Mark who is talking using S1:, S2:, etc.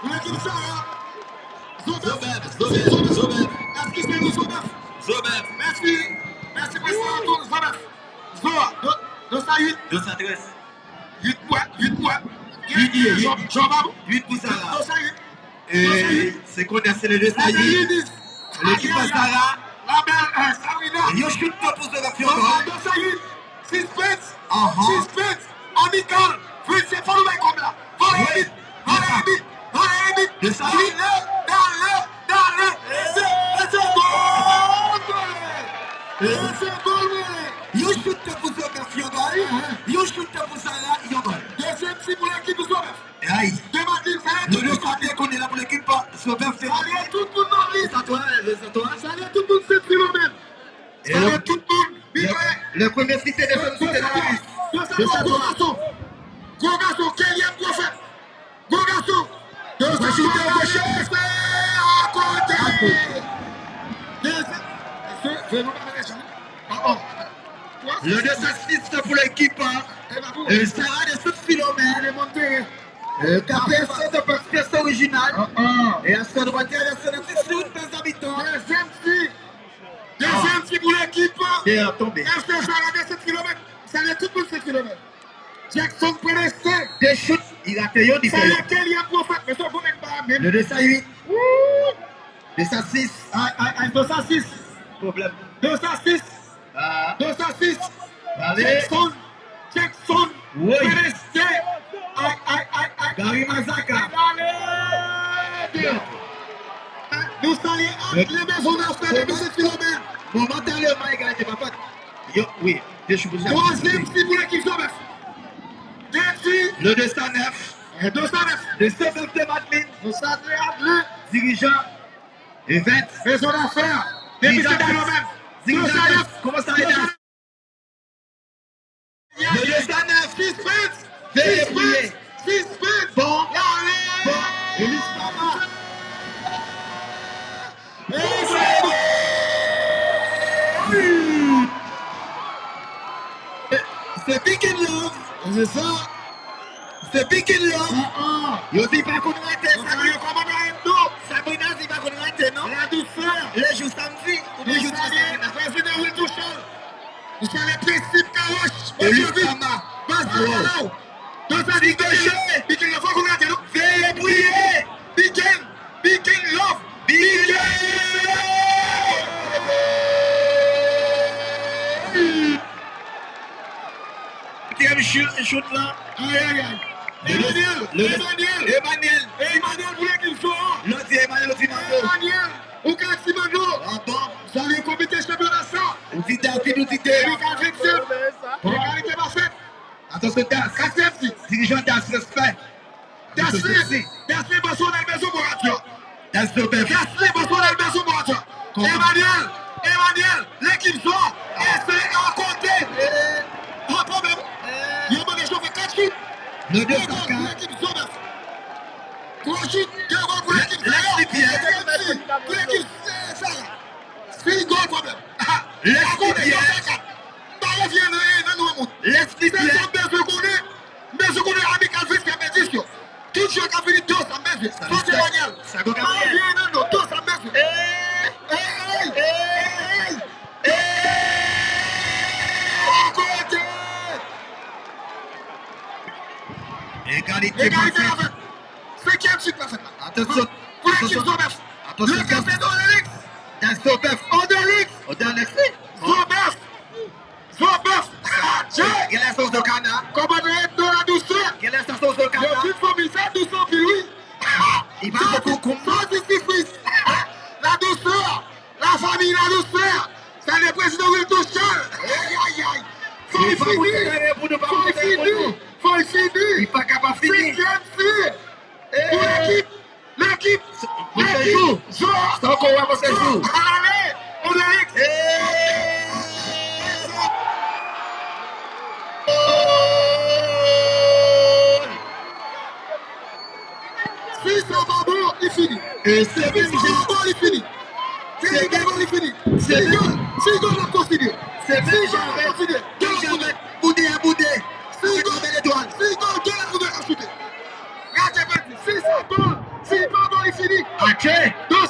S1: l'équipe Sarah.
S2: Zobeb.
S1: Est-ce que c'est nous, Zobeb? Merci. Merci, président Antoine. Zobeb. Zoa. 208.
S2: 213.
S1: 8 points.
S2: 8
S1: Jean-Babou.
S2: 8 pour Sarah.
S1: 208.
S2: Et c'est qu'on a scellé le Saïd. L'équipe à Sarah.
S1: La belle Sarina.
S2: Yo shoot pas pour Sarah Fion.
S1: 208. 6 pets. 6 pets. Amical. Faites c'est pour le comme là. Allez,
S2: De Saïd.
S1: C'est bon.
S2: Yo shoot pas pour Sarah Fion. Yo shoot pas pour Sarah Fion.
S1: Deuxième si pour l'équipe de Zobef.
S2: Aïe.
S1: Nous
S2: le savons qu'on est là pour l'équipe. Zobeb fait.
S1: Salut tout le monde dans l'île.
S2: C'est toi.
S1: Salut tout le monde, c'est Philomène. Salut tout le monde.
S2: Le premier cité de ce côté là.
S1: Gros garçon, quatrième prophète. Gros garçon. À côté.
S2: Le 206 pour l'équipe. Sarah de ce Philomène. KPS de pièce originale. Et à ce droit, il y a des habitants.
S1: Deuxième si pour l'équipe.
S2: Et à tomber.
S1: FC Sarah de 7 km. Salut tout le monde, 7 km. Jackson Prédestin.
S2: Des shoots, il a payé du
S1: Salut quatrième prophète. Mais ça, vous n'êtes pas même.
S2: Le 208. 206.
S1: 206.
S2: Problème.
S1: 206.
S2: Ah.
S1: 206.
S2: Allez.
S1: Jackson.
S2: Oui.
S1: Prédestin.
S2: Gary Mazaka.
S1: Nous saluons les maisons d'affaires de 7 km.
S2: Momentanément, égalité, papa. Oui, je suis posé.
S1: Troisième si pour l'équipe Zobef.
S2: Le 209.
S1: 209.
S2: Le 7 de Madeleine.
S1: Nous saluons
S2: Dirigeant. Et 20.
S1: maison d'affaires. Depuis 7 km.
S2: Dirigeant. Comment ça va être? Le 209.
S1: 6 pètes.
S2: Février.
S1: 6 pètes.
S2: Bon.
S1: Bon.
S2: Et l'histoire.
S1: Et c'est bon.
S2: C'est Big in Love.
S1: C'est ça.
S2: C'est Big in Love. Yo dis pas qu'on arrête ça. Sabrina dit pas qu'on arrête, non?
S1: La douceur.
S2: Les jours samedi.
S1: Les jours samedi. Président Will Touchel. Nous sommes les principes Karoche.
S2: Et l'Islama.
S1: Vas-y, dans sa vie de jeu. Big in Love. Faut qu'on arrête, non?
S2: Veuillez briller.
S1: Big in Love.
S2: Big shoot là.
S1: Aïe. Emmanuel voulait qu'il soit.
S2: L'autre Emmanuel Timando.
S1: Emmanuel, au cas Timando.
S2: Ah bon?
S1: Salut le comité championnat ça.
S2: On dit David, on dit
S1: Égalité parfaite.
S2: attention, Das.
S1: Quatrième si.
S2: Dirigeant Das, respect.
S1: Dasley, Basson, Elbezo, Moratia.
S2: Das Zobef.
S1: Dasley, Basson, Elbezo, Moratia. Emmanuel, l'équipe sort. Et c'est à côté. Pas de problème. Il y a des gens qui fait 4 shoots.
S2: Le 200.
S1: L'équipe sort. 3 shoots. 2 goals pour l'équipe. Pour l'équipe Sarah. 6 goals problème.
S2: Laisse-les bien. Laisse-les bien.
S1: Mais je connais Amical Fils qui a mis 10. Tout jeu qui a fini 2 ça me fait. C'est Emmanuel.
S2: Ça go Gabriel.
S1: 2 ça me fait.
S2: Égalité.
S1: Égalité la fête. 5e suite la fête.
S2: Attention.
S1: Pour l'équipe Zobef.
S2: Attention.
S1: Le café d'Odelix.
S2: Das Zobef.
S1: Odelix. Zobef.
S2: Quelle est la sauce de canard?
S1: Comment être dans la douceur.
S2: Quelle est la sauce de
S1: Le
S2: canard?
S1: fils famille fait douceur puis lui.
S2: Il va beaucoup comme
S1: Ça c'est fils. La douceur. La famille, la douceur. C'est le président Will Touchel. Aïe. Faut le finir.
S2: Il n'est pas capable de finir.
S1: 5e fille. Pour l'équipe.
S2: C'est encore un bon séjour.
S1: Allez, Odelix. Si c'est pas bon, il finit.
S2: Et
S1: Si
S2: c'est
S1: c'est
S2: même
S1: pas bon, il finit. C'est bien bon, il finit.
S2: C'est bien.
S1: Si on va continuer.
S2: C'est
S1: Si
S2: même
S1: on va continuer.
S2: Boudé à boudé.
S1: Si on va l'étoile. Si on va la shooter.
S2: Mathieu.